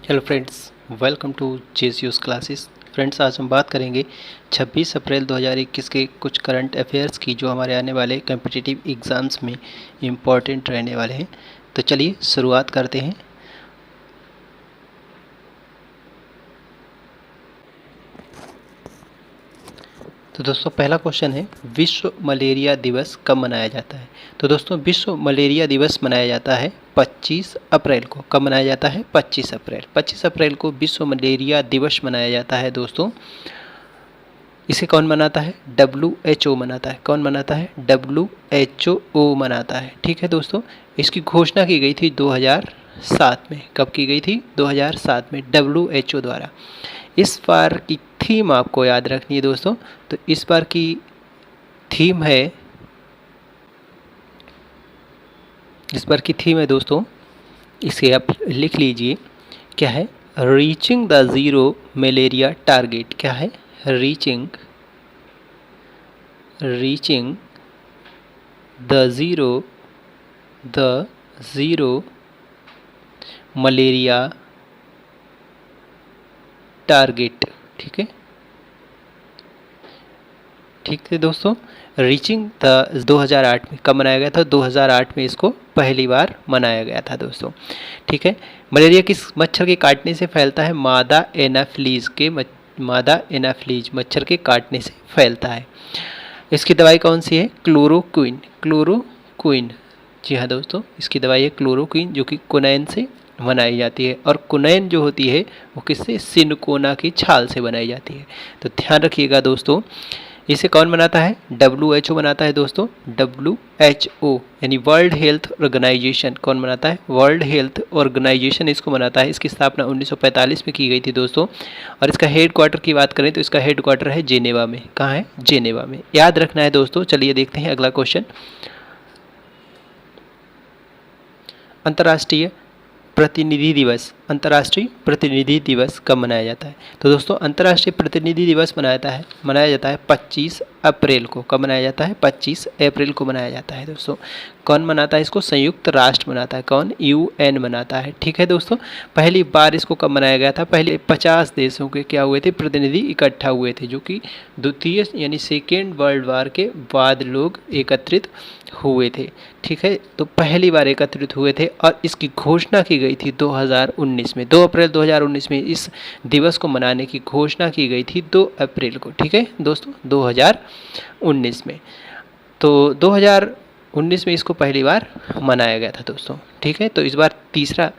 Hello friends, welcome to जेसीयूस classes. Friends, आज हम बात करेंगे 26 अप्रैल 2021 के कुछ करंट अफेयर्स की जो हमारे आने वाले कम्पिटिटिव एग्ज़ाम्स में इम्पॉर्टेंट रहने वाले हैं। तो चलिए शुरुआत करते हैं। तो दोस्तों, पहला क्वेश्चन है, विश्व मलेरिया दिवस कब मनाया जाता है? तो दोस्तों, विश्व मलेरिया दिवस मनाया जाता है 25 अप्रैल को। कब मनाया जाता है? 25 अप्रैल। 25 अप्रैल को विश्व मलेरिया दिवस मनाया जाता है दोस्तों। इसे कौन मनाता है? WHO मनाता है। कौन मनाता है? WHO मनाता है। ठीक है दोस्तों, इसकी घोषणा की गई थी 2007 में। कब की गई थी? 2007 में WHO द्वारा। इस बार की थीम आपको याद रखनी है दोस्तों। तो इस बार की थीम है दोस्तों, इसे आप लिख लीजिए। क्या है? Reaching the zero malaria target. क्या है? Reaching the zero malaria target. ठीक है, ठीक है दोस्तों। रीचिंग द 2008 में कब मनाया गया था? 2008 में इसको पहली बार मनाया गया था दोस्तों। ठीक है। मलेरिया किस मच्छर के काटने से फैलता है? मादा एनाफ्लीज मच्छर के काटने से फैलता है। इसकी दवाई कौन सी है? क्लोरोक्विन। जी हाँ दोस्तों, इसकी दवाई है क्लोरोक्विन, जो कि कुनैन से बनाई जाती है। और कुनैन जो होती है वो किससे? सिनकोना की छाल से बनाई जाती है। तो ध्यान रखिएगा दोस्तों। इसे कौन बनाता है? WHO बनाता है दोस्तों। WHO यानी वर्ल्ड हेल्थ ऑर्गेनाइजेशन। कौन बनाता है? वर्ल्ड हेल्थ ऑर्गेनाइजेशन इसको बनाता है। इसकी स्थापना 1945 में की गई थी दोस्तों। और इसका हेड क्वार्टर की बात करें तो इसका हेड क्वार्टर है जेनेवा में। कहाँ है? जेनेवा में। याद रखना है दोस्तों। चलिए देखते हैं अगला क्वेश्चन। अंतर्राष्ट्रीय प्रतिनिधि प्रतिनिधि दिवस कब मनाया जाता है? तो दोस्तों, अंतर्राष्ट्रीय प्रतिनिधि दिवस मनाया जाता है 25 अप्रैल को। कब मनाया जाता है? 25 अप्रैल को मनाया जाता है दोस्तों। कौन मनाता है इसको? संयुक्त राष्ट्र मनाता है। कौन? UN मनाता है। ठीक है दोस्तों। पहली बार इसको कब मनाया गया था? पहले 50 देशों के क्या हुए थे? प्रतिनिधि इकट्ठा हुए थे, जो कि द्वितीय यानी सेकेंड वर्ल्ड वार के बाद लोग एकत्रित हुए थे। ठीक है, तो पहली बार एकत्रित हुए थे और इसकी घोषणा की गई थी 2019 में। 2 अप्रैल 2019 में इस दिवस को मनाने की घोषणा की गई थी 2 अप्रैल को। ठीक है दोस्तों, 2019 में। तो 2019 में इसको पहली बार मनाया गया था दोस्तों। ठीक है, तो इस बार तीसरा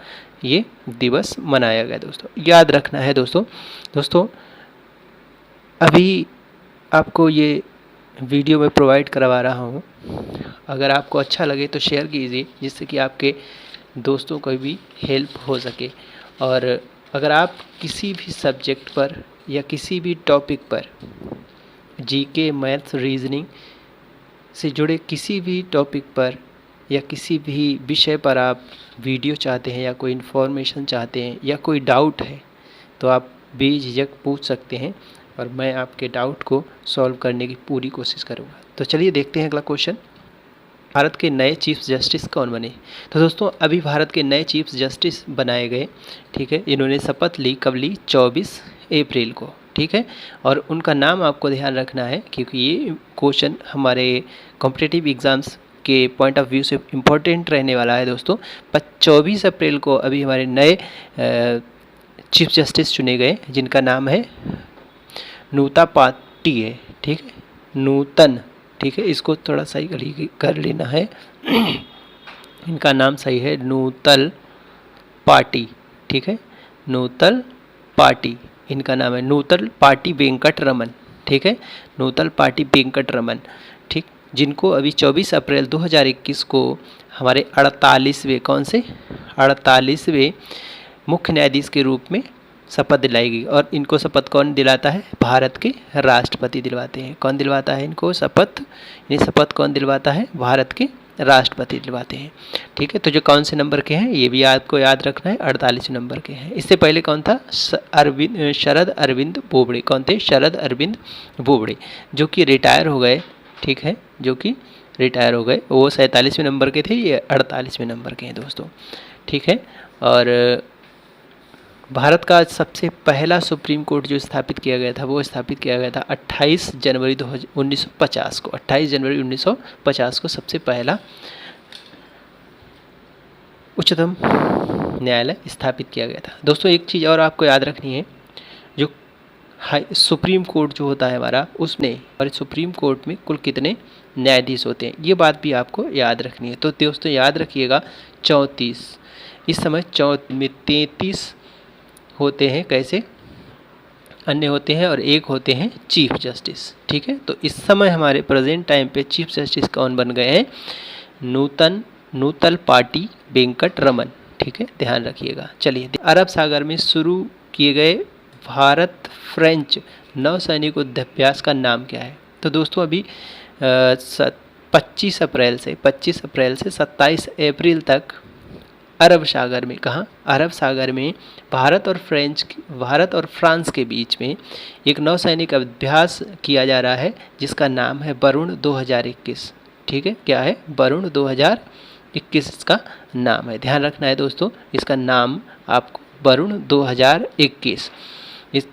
ये दिवस मनाया गया दोस्तों। याद रखना है दोस्तों, अभी आपको ये वीडियो में प्रोवाइड करवा रहा हूँ। अगर आपको अच्छा लगे तो शेयर कीजिए, जिससे कि आपके दोस्तों को भी हेल्प हो सके। और अगर आप किसी भी सब्जेक्ट पर या किसी भी टॉपिक पर, GK, मैथ्स, रीजनिंग से जुड़े किसी भी टॉपिक पर या किसी भी विषय पर आप वीडियो चाहते हैं या कोई इन्फॉर्मेशन चाहते हैं या कोई डाउट है, तो आप बेझिझक पूछ सकते हैं और मैं आपके डाउट को सॉल्व करने की पूरी कोशिश करूँगा। तो चलिए देखते हैं अगला क्वेश्चन। भारत के नए चीफ जस्टिस कौन बने? तो दोस्तों, अभी भारत के नए चीफ जस्टिस बनाए गए। ठीक है, इन्होंने शपथ ली। कब ली? 24 अप्रैल को। ठीक है, और उनका नाम आपको ध्यान रखना है, क्योंकि ये क्वेश्चन हमारे कॉम्पिटिटिव एग्ज़ाम्स के पॉइंट ऑफ व्यू से इम्पोर्टेंट रहने वाला है दोस्तों। 24 अप्रैल को अभी हमारे नए चीफ जस्टिस चुने गए, जिनका नाम है नूता पाटी है। ठीक है, नूतन। ठीक है, इसको थोड़ा सही कर लेना है। इनका नाम सही है नूतल पाटी। ठीक है, नूतल पाटी इनका नाम है। नूतल पाटी वेंकट रमन। ठीक है, नूतल पाटी वेंकट रमन। ठीक, जिनको अभी 24 अप्रैल 2021 को हमारे 48वें कौन से 48वें मुख्य न्यायाधीश के रूप में शपथ दिलाई गई। और इनको शपथ कौन दिलाता है? भारत के राष्ट्रपति दिलवाते हैं। कौन दिलवाता है इनको शपथ? ये शपथ कौन दिलवाता है? भारत के राष्ट्रपति दिलवाते हैं। ठीक है, तो जो कौन से नंबर के हैं ये भी आपको याद रखना है, 48 नंबर के हैं। इससे पहले कौन था? शरद अरविंद बोबड़े। कौन थे? शरद अरविंद बोबड़े, जो कि रिटायर हो गए। ठीक है, जो कि रिटायर हो गए। वो 47वें नंबर के थे, ये 48वें नंबर के हैं दोस्तों। ठीक है, और भारत का सबसे पहला सुप्रीम कोर्ट जो स्थापित किया गया था वो स्थापित किया गया था 28 जनवरी 1950 को। 28 जनवरी 1950 को सबसे पहला उच्चतम न्यायालय स्थापित किया गया था। दोस्तों एक चीज़ और आपको याद रखनी है, जो सुप्रीम कोर्ट जो होता है हमारा, उसमें हमारे सुप्रीम कोर्ट में कुल कितने न्यायाधीश होते हैं, ये बात भी आपको याद रखनी है। तो दोस्तों याद रखिएगा 34, इस समय 33 होते हैं, कैसे अन्य होते हैं, और एक होते हैं चीफ जस्टिस। ठीक है, तो इस समय हमारे प्रेजेंट टाइम पे चीफ जस्टिस कौन बन गए हैं? नूतलपाटी वेंकट रमन। ठीक है, ध्यान रखिएगा। चलिए, अरब सागर में शुरू किए गए भारत फ्रेंच नौसैनिक युद्धाभ्यास का नाम क्या है? तो दोस्तों अभी 25 अप्रैल से 27 अप्रैल तक अरब सागर में, कहाँ? अरब सागर में भारत और फ्रांस के बीच में एक नौसैनिक अभ्यास किया जा रहा है जिसका नाम है वरुण 2021। ठीक है, क्या है? वरुण 2021 इसका नाम है। ध्यान रखना है दोस्तों, इसका नाम आपको वरुण 2021। इस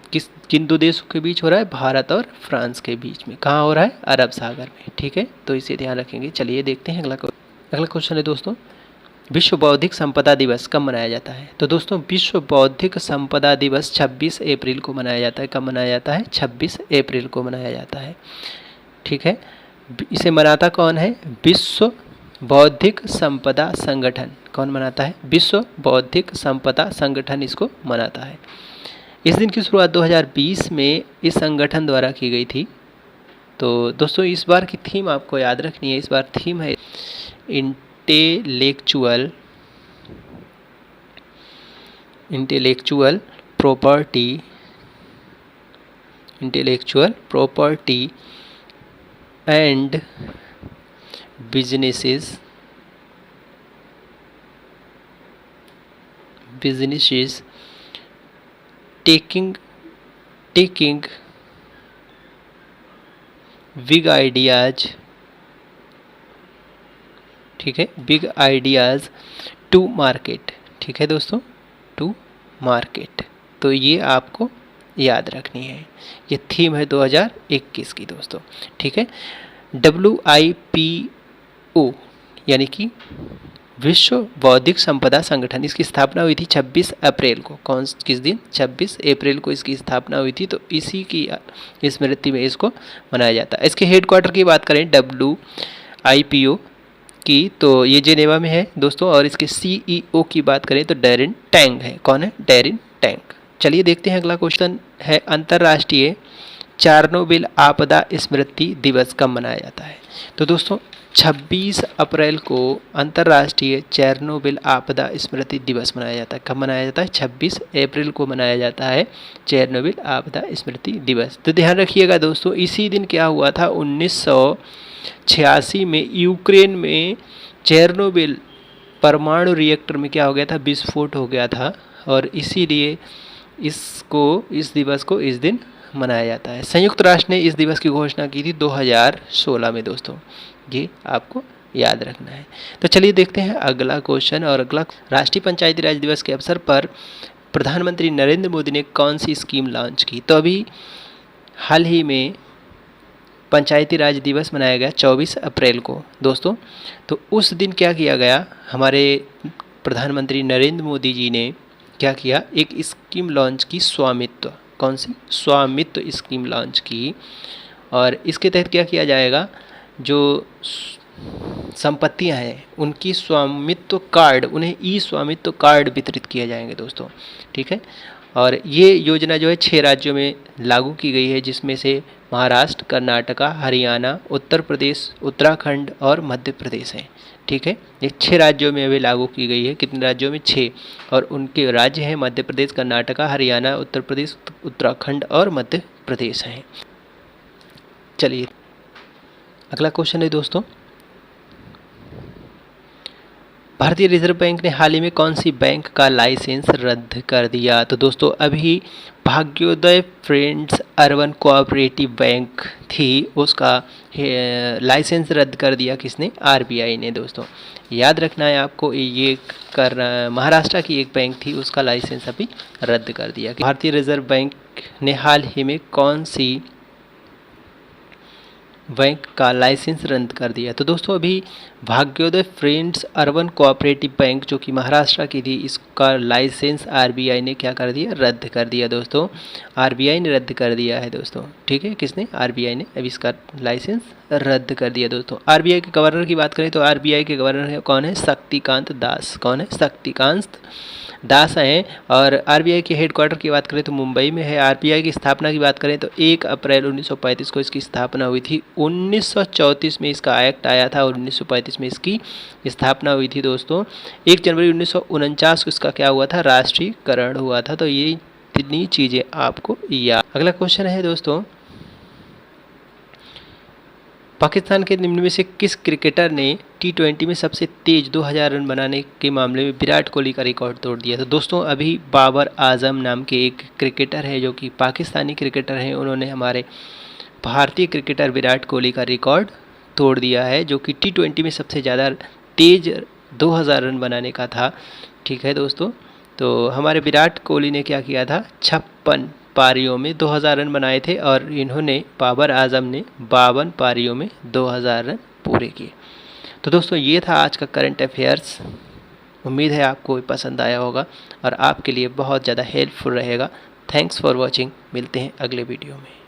किन दो देशों के बीच हो रहा है? भारत और फ्रांस के बीच में। कहाँ हो रहा है? अरब सागर में। ठीक है, तो इसे ध्यान रखेंगे। चलिए देखते हैं अगला क्वेश्चन है दोस्तों, विश्व बौद्धिक संपदा दिवस कब मनाया जाता है? तो दोस्तों विश्व बौद्धिक संपदा दिवस 26 अप्रैल को मनाया जाता है। कब मनाया जाता है? 26 अप्रैल को मनाया जाता है। ठीक है, इसे मनाता कौन है? विश्व बौद्धिक संपदा संगठन। कौन मनाता है? विश्व बौद्धिक संपदा संगठन इसको मनाता है। इस दिन की शुरुआत 2020 में इस संगठन द्वारा की गई थी। तो दोस्तों इस बार की थीम आपको याद रखनी है। इस बार थीम है intellectual property and businesses taking big ideas. ठीक है, बिग आइडियाज टू मार्केट। ठीक है दोस्तों, टू मार्केट। तो ये आपको याद रखनी है, ये थीम है 2021 की दोस्तों। ठीक है, WIPO यानी कि विश्व बौद्धिक संपदा संगठन, इसकी स्थापना हुई थी 26 अप्रैल को। किस दिन? 26 अप्रैल को इसकी स्थापना हुई थी। तो इसी की स्मृति में इसको मनाया जाता है। इसके हेडक्वार्टर की बात करें WIPO की, तो ये जेनेवा में है दोस्तों। और इसके CEO की बात करें तो डेरिन टैंग है। कौन है? Darren Tang. चलिए देखते हैं अगला क्वेश्चन है, अंतर्राष्ट्रीय चेरनोबिल आपदा स्मृति दिवस कब मनाया जाता है? तो दोस्तों 26 अप्रैल को अंतर्राष्ट्रीय चेरनोबिल आपदा स्मृति दिवस मनाया जाता है। कब मनाया जाता है? 26 अप्रैल को मनाया जाता है चेरनोबिल आपदा स्मृति दिवस। तो ध्यान रखिएगा दोस्तों, इसी दिन क्या हुआ था? 1986 में यूक्रेन में चेरनोबिल परमाणु रिएक्टर में क्या हो गया था? विस्फोट हो गया था। और इसीलिए इस दिवस को इस दिन मनाया जाता है। संयुक्त राष्ट्र ने इस दिवस की घोषणा की थी 2016 में दोस्तों, ये आपको याद रखना है। तो चलिए देखते हैं अगला क्वेश्चन। और अगला, राष्ट्रीय पंचायती राज दिवस के अवसर पर प्रधानमंत्री नरेंद्र मोदी ने कौन सी स्कीम लॉन्च की? तो अभी हाल ही में पंचायती राज दिवस मनाया गया 24 अप्रैल को दोस्तों। तो उस दिन क्या किया गया? हमारे प्रधानमंत्री नरेंद्र मोदी जी ने क्या किया? एक स्कीम लॉन्च की, स्वामित्व। कौन सी? स्वामित्व स्कीम लॉन्च की। और इसके तहत क्या किया जाएगा? जो संपत्तियां हैं उनकी स्वामित्व कार्ड, उन्हें ई स्वामित्व कार्ड वितरित किए जाएंगे दोस्तों। ठीक है, और ये योजना जो है 6 राज्यों में लागू की गई है, जिसमें से महाराष्ट्र, कर्नाटका, हरियाणा, उत्तर प्रदेश, उत्तराखंड और मध्य प्रदेश हैं। ठीक है, ये 6 राज्यों में अभी लागू की गई है। कितने राज्यों में? 6। और उनके राज्य हैं मध्य प्रदेश, कर्नाटका, हरियाणा, उत्तर प्रदेश, उत्तराखंड और मध्य प्रदेश हैं। चलिए अगला क्वेश्चन है दोस्तों, भारतीय रिजर्व बैंक ने हाल ही में कौन सी बैंक का लाइसेंस रद्द कर दिया? तो दोस्तों अभी भाग्योदय फ्रेंड्स अर्बन कोऑपरेटिव बैंक थी, उसका लाइसेंस रद्द कर दिया किसने? आरबीआई ने। दोस्तों याद रखना है आपको, ये महाराष्ट्र की एक बैंक थी, उसका लाइसेंस अभी रद्द कर दिया। भारतीय रिजर्व बैंक ने हाल ही में कौन सी बैंक का लाइसेंस रद्द कर दिया? तो दोस्तों अभी भाग्योदय फ्रेंड्स अर्बन कोऑपरेटिव बैंक जो कि महाराष्ट्र की थी, इसका लाइसेंस आरबीआई ने क्या कर दिया? रद्द कर दिया। दोस्तों आरबीआई ने रद्द कर दिया है दोस्तों, ठीक है, किसने? आरबीआई ने अभी इसका लाइसेंस रद्द कर दिया। दोस्तों आरबीआई के गवर्नर की बात करें तो आरबीआई के गवर्नर कौन है? शक्तिकांत दास। कौन है? शक्तिकांत दास हैं। और आरबीआई के हेडक्वार्टर की बात करें तो मुंबई में है। आरबीआई की स्थापना की बात करें तो 1 अप्रैल 1935 को इसकी स्थापना हुई थी। 1934 में इसका एक्ट आया था और 1935 में इसकी स्थापना हुई थी। दोस्तों 1 जनवरी 1949 को इसका क्या हुआ था? राष्ट्रीयकरण हुआ था। तो ये इतनी चीज़ें आपको याद। अगला क्वेश्चन है दोस्तों, पाकिस्तान के निम्न में से किस क्रिकेटर ने T20 में सबसे तेज 2000 रन बनाने के मामले में विराट कोहली का रिकॉर्ड तोड़ दिया? तो दोस्तों अभी बाबर आजम नाम के एक क्रिकेटर है जो कि पाकिस्तानी क्रिकेटर हैं, उन्होंने हमारे भारतीय क्रिकेटर विराट कोहली का रिकॉर्ड तोड़ दिया है, जो कि T20 में सबसे ज़्यादा तेज 2000 रन बनाने का था। ठीक है दोस्तों, तो हमारे विराट कोहली ने क्या किया था? 56 पारियों में 2000 रन बनाए थे और इन्होंने बाबर आजम ने 52 पारियों में 2000 रन पूरे किए। तो दोस्तों ये था आज का करंट अफेयर्स। उम्मीद है आपको पसंद आया होगा और आपके लिए बहुत ज़्यादा हेल्पफुल रहेगा। Thanks for watching. मिलते हैं अगले वीडियो में।